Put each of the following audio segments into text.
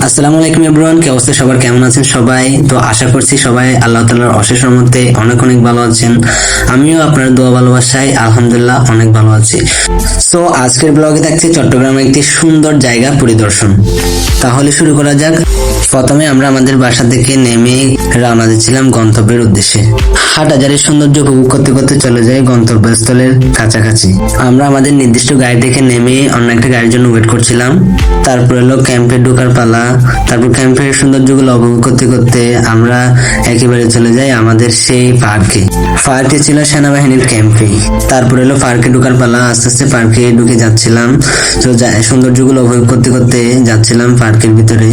আসসালামু আলাইকুম এভরিওয়ান, কি অবস্থা সবার, কেমন আছেন সবাই? তো আশা করছি সবাই আল্লাহ তাআলার অশেষ রহমতে অনেক অনেক ভালো আছেন। আমিও আপনার দোয়া ভালোবাসায় আলহামদুলিল্লাহ অনেক ভালো আছি। সো আজকের ব্লগে থাকছে চট্টগ্রামের একটি সুন্দর জায়গা পরিদর্শন। তাহলে শুরু করা যাক। প্রথমে আমরা আমাদের বাসা থেকে নেমে রওনা দিচ্ছিলাম গন্তব্যের উদ্দেশ্যে। হাটহাজারীর সৌন্দর্য উপভোগ করতে করতে চলে যাই গন্তব্যস্থলের কাছাকাছি। আমরা আমাদের নির্দিষ্ট গাড়ি থেকে নেমে অন্য একটা গাড়ির জন্য ওয়েট করছিলাম। তারপর এলো ক্যাম্পে ঢোকার পালা। তারপর ক্যাম্পের সৌন্দর্যগুলো উপভোগ করতে করতে আমরা একেবারে চলে যাই আমাদের সেই পার্কে। পার্কটি ছিল সেনাবাহিনীর ক্যাম্পে। তারপর এলো পার্কে ঢোকার পালা। আস্তে আস্তে পার্কে ঢুকে যাচ্ছিলাম। তো সৌন্দর্যগুলো উপভোগ করতে করতে যাচ্ছিলাম পার্কের ভিতরে।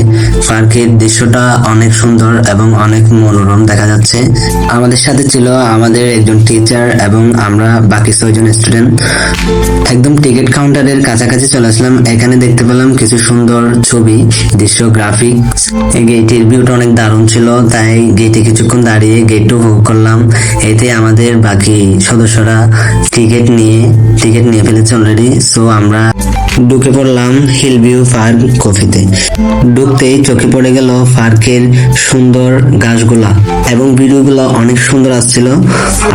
পার্কের দৃশ্যটা অনেক সুন্দর এবং অনেক মনোরম দেখা যাচ্ছে। আমাদের সাথে ছিল আমাদের একজন টিচার এবং আমরা বাকি 6 জন স্টুডেন্ট। একদম টিকিট কাউন্টারের কাছাকাছি চলে আসলাম। এখানে দেখতে পেলাম কিছু সুন্দর ছবি, দৃশ্য, গ্রাফিক্স। এই গেটের ভিউটা অনেক দারুণ ছিল, তাই গেটে কিছুক্ষণ দাঁড়িয়ে গেটটা উপভোগ করলাম। এতে আমাদের বাকি সদস্যরা টিকিট নিয়ে ফেলেছে অলরেডি। সো আমরা ঢুকে পড়লাম হিল ভিউ পার্ক কফিতে। ঢুকতেই চোখে পড়ে গেল পার্কের সুন্দর গাছগুলা এবং ভিডিওগুলো অনেক সুন্দর আসছিল।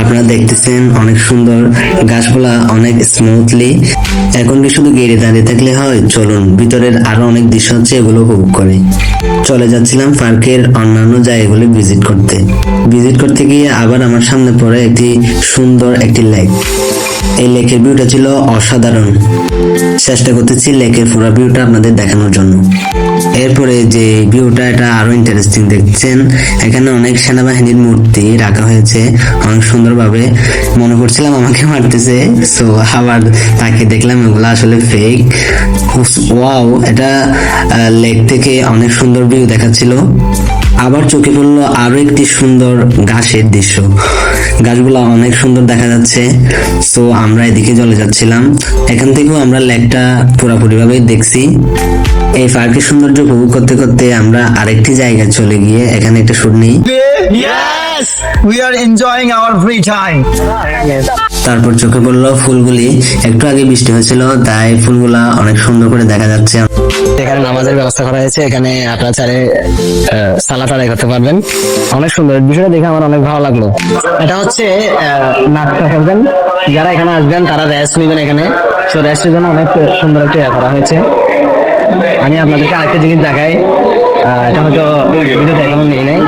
আপনারা দেখতেছেন অনেক সুন্দর গাছগুলা, অনেক স্মুথলি। এখন কি শুধু গেটে দাঁড়িয়ে থাকলে হয়? চলুন ভিতরের আরো অনেক দৃশ্য আছে, এগুলো উপভোগ করে চলে যাচ্ছিলাম পার্কের অন্যান্য জায়গাগুলো ভিজিট করতে গিয়ে আবার আমার সামনে পড়ে একটি সুন্দর একটি লেক। এই লেকের ভিউটা ছিল অসাধারণ। চেষ্টা করতেছি লেকের পুরো ভিউটা আপনাদের দেখানোর জন্য। এরপরে যে ভিউটা, এটা আরো ইন্টারেস্টিং। দেখছেন এখানে অনেক সেনাবাহিনীর মূর্তি রাখা হয়েছে অনেক সুন্দরভাবে। মনে করছিলাম আমাকে মারতেছে, সো আবার তাকে দেখলাম এগুলো আসলে ফেক। ওয়াও, এটা লেক থেকে অনেক সুন্দর ভিউ দেখাচ্ছিল। আবার চোখে পড়লো আরো একটি সুন্দর ঘাসের দৃশ্য। গাছগুলা অনেক সুন্দর দেখা যাচ্ছে। সো আমরা এদিকে চলে যাচ্ছিলাম। এখান থেকেও আমরা লেকটা পুরোপুরি ভাবে দেখছি। এই পার্কের সৌন্দর্য উপভোগ করতে করতে আমরা আরেকটি জায়গায় চলে গিয়ে এখানে একটা শুট নিই। Yes, we are enjoying our free time. তারপর চোখে পড়লো ফুলগুলি। একটু আগে বৃষ্টি হয়েছিল, তাই ফুলগুলা অনেক সুন্দর করে দেখা যাচ্ছে। এখানে নামাজের ব্যবস্থা করা হয়েছে। এখানে আপনারা চাইলে সালাত আদায় করতে পারবেন। অনেক সুন্দর বিষয়টা দেখে আমার অনেক ভালো লাগলো। এটা হচ্ছে নাটক খেলবেন, যারা এখানে আসবেন তারা রেস্ট নেবেন এখানে। তো রেস্টের জন্য অনেক সুন্দর একটা করা হয়েছে। আমি আপনাদেরকে আরেকটা জিনিস দেখাই। এটা হয়তো ভিডিওতে এখনো নেই নাই।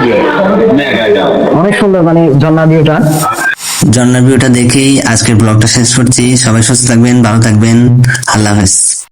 অনেক সুন্দর, মানে ঝর্ণার ভিউটা দেখেই আজকের ব্লগটা শেষ করছি। সবাই সুস্থ থাকবেন, ভালো থাকবেন। আল্লাহ হাফেজ।